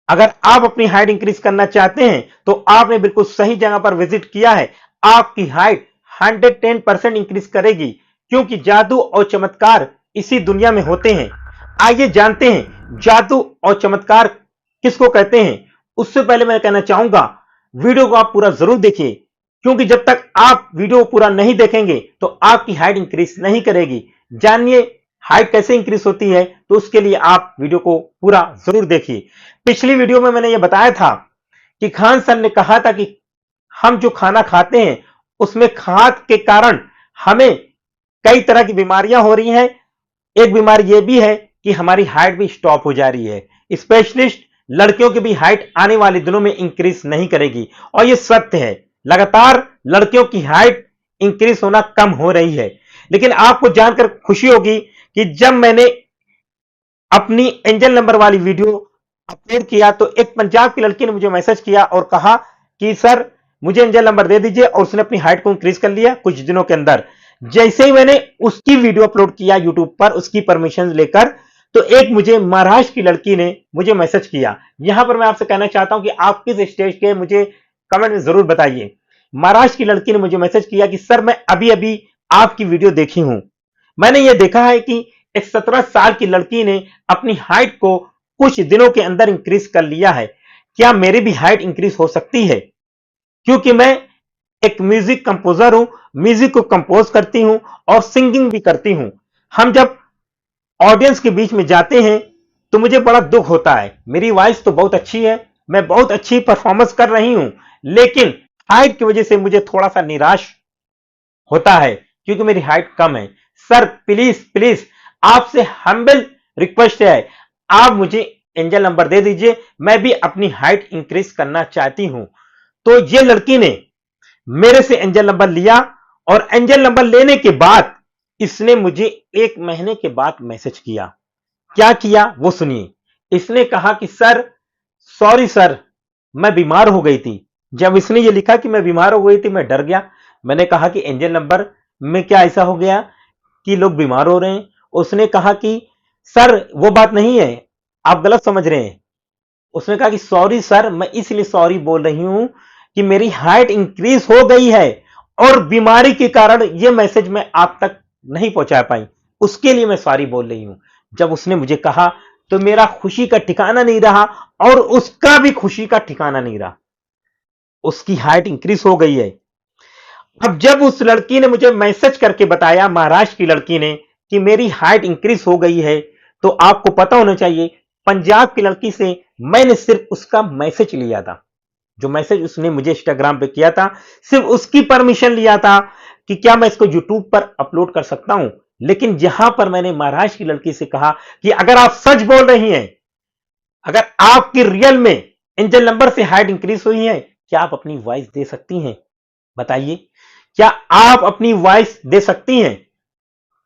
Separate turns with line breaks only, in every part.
अगर आप अपनी हाइट इंक्रीज करना चाहते हैं तो आपने बिल्कुल सही जगह पर विजिट किया है। आपकी हाइट 110% इंक्रीज करेगी, क्योंकि जादू और चमत्कार इसी दुनिया में होते हैं। आइए जानते हैं जादू और चमत्कार किसको कहते हैं। उससे पहले मैं कहना चाहूंगा वीडियो को आप पूरा जरूर देखिए, क्योंकि जब तक आप वीडियो पूरा नहीं देखेंगे तो आपकी हाइट इंक्रीज नहीं करेगी। जानिए हाइट कैसे इंक्रीज होती है, तो उसके लिए आप वीडियो को पूरा जरूर देखिए। पिछली वीडियो में मैंने यह बताया था कि खान सर ने कहा था कि हम जो खाना खाते हैं उसमें खाद के कारण हमें कई तरह की बीमारियां हो रही हैं। एक बीमारी यह भी है कि हमारी हाइट भी स्टॉप हो जा रही है। स्पेशलिस्ट लड़कियों की भी हाइट आने वाले दिनों में इंक्रीज नहीं करेगी, और यह सत्य है। लगातार लड़कियों की हाइट इंक्रीज होना कम हो रही है। लेकिन आपको जानकर खुशी होगी कि जब मैंने अपनी एंजल नंबर वाली वीडियो अपलोड किया तो एक पंजाब की लड़की ने मुझे मैसेज किया और कहा कि सर मुझे एंजल नंबर दे दीजिए, और उसने अपनी हाइट को इंक्रीज कर लिया कुछ दिनों के अंदर। जैसे ही मैंने उसकी वीडियो अपलोड किया यूट्यूब पर उसकी परमिशन लेकर, तो एक मुझे महाराष्ट्र की लड़की ने मुझे मैसेज किया। यहां पर मैं आपसे कहना चाहता हूं कि आप किस स्टेज के, मुझे कमेंट में जरूर बताइए। महाराष्ट्र की लड़की ने मुझे मैसेज किया कि सर मैं अभी अभी आपकी वीडियो देखी हूं। मैंने यह देखा है कि एक 17 साल की लड़की ने अपनी हाइट को कुछ दिनों के अंदर इंक्रीज कर लिया है। क्या मेरी भी हाइट इंक्रीज हो सकती है? क्योंकि मैं एक म्यूजिक कंपोजर हूं, म्यूजिक को कंपोज करती हूं और सिंगिंग भी करती हूं। हम जब ऑडियंस के बीच में जाते हैं तो मुझे बड़ा दुख होता है। मेरी वॉइस तो बहुत अच्छी है, मैं बहुत अच्छी परफॉर्मेंस कर रही हूं, लेकिन हाइट की वजह से मुझे थोड़ा सा निराश होता है, क्योंकि मेरी हाइट कम है। सर प्लीज प्लीज आपसे हम्बल रिक्वेस्ट है, आप मुझे एंजल नंबर दे दीजिए, मैं भी अपनी हाइट इंक्रीज करना चाहती हूं। तो ये लड़की ने मेरे से एंजल नंबर लिया, और एंजल नंबर लेने के बाद इसने मुझे 1 महीने के बाद मैसेज किया। क्या किया वो सुनिए। इसने कहा कि सर सॉरी सर, मैं बीमार हो गई थी। जब इसने ये लिखा कि मैं बीमार हो गई थी, मैं डर गया। मैंने कहा कि एंजल नंबर में क्या ऐसा हो गया कि लोग बीमार हो रहे हैं? उसने कहा कि सर वो बात नहीं है, आप गलत समझ रहे हैं। उसने कहा कि सॉरी सर, मैं इसलिए सॉरी बोल रही हूं कि मेरी हाइट इंक्रीज हो गई है, और बीमारी के कारण यह मैसेज मैं आप तक नहीं पहुंचा पाई, उसके लिए मैं सॉरी बोल रही हूं। जब उसने मुझे कहा तो मेरा खुशी का ठिकाना नहीं रहा, और उसका भी खुशी का ठिकाना नहीं रहा। उसकी हाइट इंक्रीज हो गई है। अब जब उस लड़की ने मुझे मैसेज करके बताया, महाराष्ट्र की लड़की ने, कि मेरी हाइट इंक्रीज हो गई है, तो आपको पता होना चाहिए पंजाब की लड़की से मैंने सिर्फ उसका मैसेज लिया था। जो मैसेज उसने मुझे इंस्टाग्राम पे किया था, सिर्फ उसकी परमिशन लिया था कि क्या मैं इसको यूट्यूब पर अपलोड कर सकता हूं। लेकिन जहां पर मैंने महाराष्ट्र की लड़की से कहा कि अगर आप सच बोल रही हैं, अगर आपकी रियल में एंजल नंबर से हाइट इंक्रीज हुई है, क्या आप अपनी वॉइस दे सकती हैं? बताइए, क्या आप अपनी वॉइस दे सकती हैं?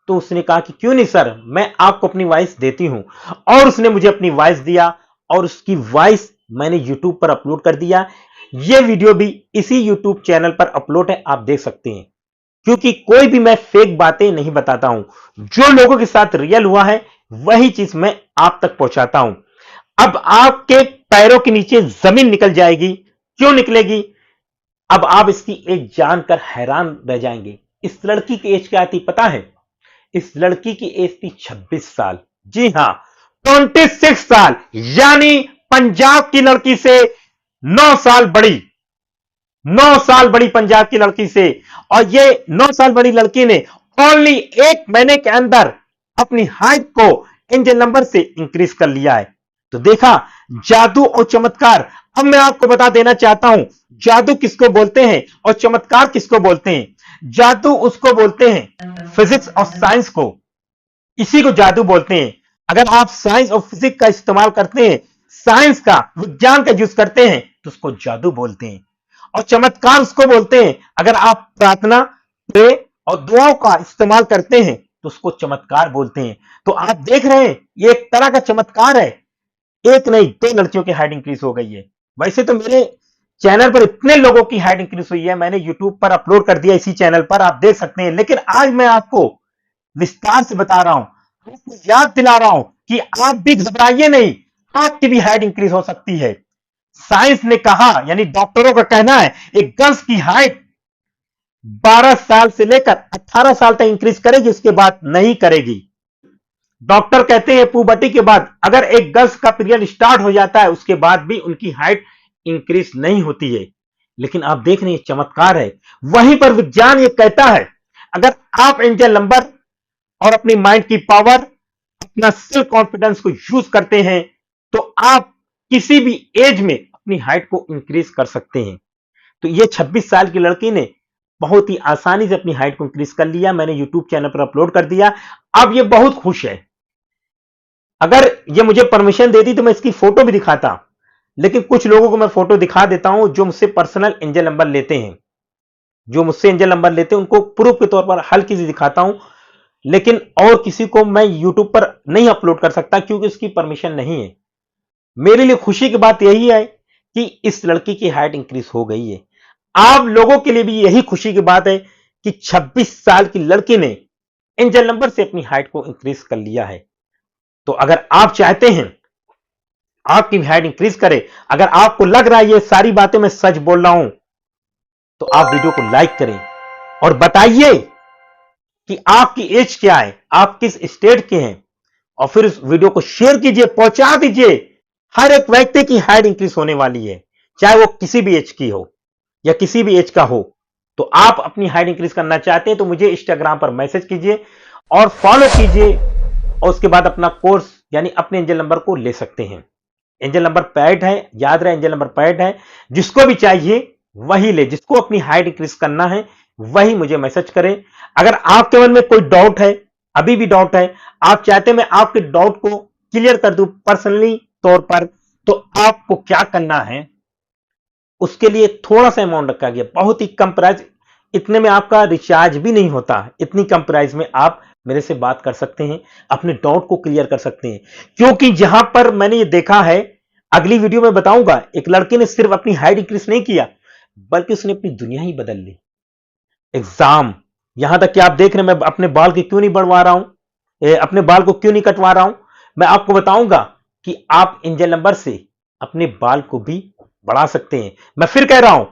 तो उसने कहा कि क्यों नहीं सर, मैं आपको अपनी वॉइस देती हूं। और उसने मुझे अपनी वॉइस दिया, और उसकी वॉइस मैंने यूट्यूब पर अपलोड कर दिया। यह वीडियो भी इसी यूट्यूब चैनल पर अपलोड है, आप देख सकते हैं। क्योंकि कोई भी मैं फेक बातें नहीं बताता हूं, जो लोगों के साथ रियल हुआ है वही चीज मैं आप तक पहुंचाता हूं। अब आपके पैरों के नीचे जमीन निकल जाएगी। क्यों निकलेगी? अब आप इसकी एज जानकर हैरान रह जाएंगे। इस लड़की की एज क्या थी पता है? इस लड़की की एज थी 26 साल। जी हां, 26 साल, यानी पंजाब की लड़की से 9 साल बड़ी। 9 साल बड़ी पंजाब की लड़की से। और ये 9 साल बड़ी लड़की ने ओनली 1 महीने के अंदर अपनी हाइट को एंजल नंबर से इंक्रीज कर लिया है। तो देखा, जादू और चमत्कार। अब मैं आपको बता देना चाहता हूं जादू किसको बोलते हैं और चमत्कार किसको बोलते हैं। जादू उसको बोलते हैं फिजिक्स और साइंस को, इसी को जादू बोलते हैं। अगर आप साइंस और फिजिक्स का इस्तेमाल करते हैं, साइंस का, विज्ञान का यूज करते हैं, तो उसको जादू बोलते हैं। और चमत्कार उसको बोलते हैं अगर आप प्रार्थना, प्रे और दुआओं का इस्तेमाल करते हैं, तो उसको चमत्कार बोलते हैं। तो आप देख रहे हैं, ये एक तरह का चमत्कार है। एक नहीं, 2 लड़कियों की हाइट इंक्रीज हो गई है। वैसे तो मेरे चैनल पर इतने लोगों की हाइट इंक्रीज हुई है, मैंने यूट्यूब पर अपलोड कर दिया इसी चैनल पर, आप देख सकते हैं। लेकिन आज मैं आपको विस्तार से बता रहा हूं, आपको याद दिला रहा हूं कि आप भी घबराइए नहीं। आपकी भी हाइट इंक्रीज हो सकती है। साइंस ने कहा, यानी डॉक्टरों का कहना है, एक गर्ल्स की हाइट 12 साल से लेकर 18 साल तक इंक्रीज करेगी, उसके बाद नहीं करेगी। डॉक्टर कहते हैं पुबर्टी के बाद अगर एक गर्ल्स का पीरियड स्टार्ट हो जाता है, उसके बाद भी उनकी हाइट इंक्रीज नहीं होती है। लेकिन आप देख रहे हैं चमत्कार है। वहीं पर विज्ञान ये कहता है, अगर आप एंजल नंबर और अपनी माइंड की पावर, अपना सेल्फ कॉन्फिडेंस को यूज करते हैं, तो आप किसी भी एज में अपनी हाइट को इंक्रीज कर सकते हैं। तो ये 26 साल की लड़की ने बहुत ही आसानी से अपनी हाइट को इंक्रीज कर लिया। मैंने यूट्यूब चैनल पर अपलोड कर दिया। अब ये बहुत खुश है। अगर ये मुझे परमिशन देती तो मैं इसकी फोटो भी दिखाता, लेकिन कुछ लोगों को मैं फोटो दिखा देता हूं जो मुझसे पर्सनल एंजल नंबर लेते हैं। जो मुझसे एंजल नंबर लेते हैं उनको प्रूफ के तौर पर हल्की सी दिखाता हूं, लेकिन और किसी को मैं यूट्यूब पर नहीं अपलोड कर सकता क्योंकि उसकी परमिशन नहीं है। मेरे लिए खुशी की बात यही है कि इस लड़की की हाइट इंक्रीज हो गई है। आप लोगों के लिए भी यही खुशी की बात है कि 26 साल की लड़की ने एंजल नंबर से अपनी हाइट को इंक्रीज कर लिया है। तो अगर आप चाहते हैं आपकी हाइट इंक्रीज करे, अगर आपको लग रहा है ये सारी बातें मैं सच बोल रहा हूं, तो आप वीडियो को लाइक करें और बताइए कि आपकी एज क्या है, आप किस स्टेट के हैं, और फिर इस वीडियो को शेयर कीजिए, पहुंचा दीजिए। हर एक व्यक्ति की हाइट इंक्रीज होने वाली है, चाहे वो किसी भी एज की हो या किसी भी एज का हो। तो आप अपनी हाइट इंक्रीज करना चाहते हैं तो मुझे इंस्टाग्राम पर मैसेज कीजिए और फॉलो कीजिए, और उसके बाद अपना कोर्स यानी अपने एंजल नंबर को ले सकते हैं। एंजल नंबर पैड है, याद रहे एंजल नंबर पैड है। जिसको भी चाहिए वही ले, जिसको अपनी हाइट इंक्रीज करना है वही मुझे मैसेज करें। अगर आपके मन में कोई डाउट है, अभी भी डाउट है, आप चाहते मैं आपके डाउट को क्लियर कर दूं पर्सनली तौर पर, तो आपको क्या करना है, उसके लिए थोड़ा सा अमाउंट रखा गया, बहुत ही कम प्राइस। इतने में आपका रिचार्ज भी नहीं होता। इतनी कम प्राइस में आप मेरे से बात कर सकते हैं, अपने डाउट को क्लियर कर सकते हैं। क्योंकि जहां पर मैंने ये देखा है, अगली वीडियो में बताऊंगा, एक लड़की ने सिर्फ अपनी हाइट इंक्रीज नहीं किया बल्कि उसने अपनी दुनिया ही बदल ली। एग्जाम, यहां तक कि आप देख रहे हैं मैं अपने बाल की क्यों नहीं बढ़वा रहा हूं, अपने बाल को क्यों नहीं कटवा रहा हूं। मैं आपको बताऊंगा कि आप एंजल नंबर से अपने बाल को भी बढ़ा सकते हैं। मैं फिर कह रहा हूं,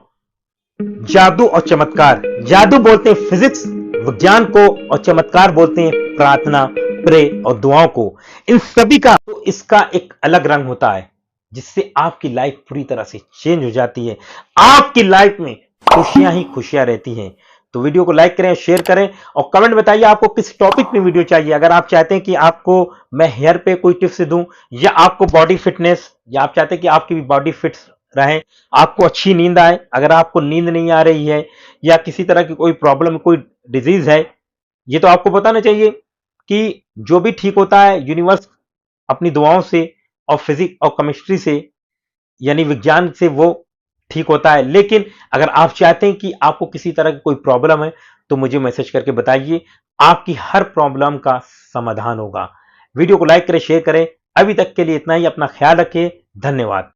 जादू और चमत्कार, जादू बोलते हैं फिजिक्स विज्ञान को, और चमत्कार बोलते हैं प्रार्थना, प्रे और दुआओं को। इन सभी का तो इसका एक अलग रंग होता है, जिससे आपकी लाइफ पूरी तरह से चेंज हो जाती है। आपकी लाइफ में खुशियां ही खुशियां रहती हैं। तो वीडियो को लाइक करें, शेयर करें और कमेंट बताइए आपको किस टॉपिक पे वीडियो चाहिए। अगर आप चाहते हैं कि आपको मैं हेयर पे कोई टिप्स दूं, या आपको बॉडी फिटनेस, या आप चाहते हैं कि आपकी भी बॉडी फिट रहे, आपको अच्छी नींद आए, अगर आपको नींद नहीं आ रही है, या किसी तरह की कोई प्रॉब्लम, कोई डिजीज है, ये तो आपको बताना चाहिए कि जो भी ठीक होता है यूनिवर्स अपनी दुआओं से और फिजिक्स और केमिस्ट्री से यानी विज्ञान से वो ठीक होता है। लेकिन अगर आप चाहते हैं कि आपको किसी तरह की कोई प्रॉब्लम है, तो मुझे मैसेज करके बताइए, आपकी हर प्रॉब्लम का समाधान होगा। वीडियो को लाइक करें, शेयर करें। अभी तक के लिए इतना ही। अपना ख्याल रखें। धन्यवाद।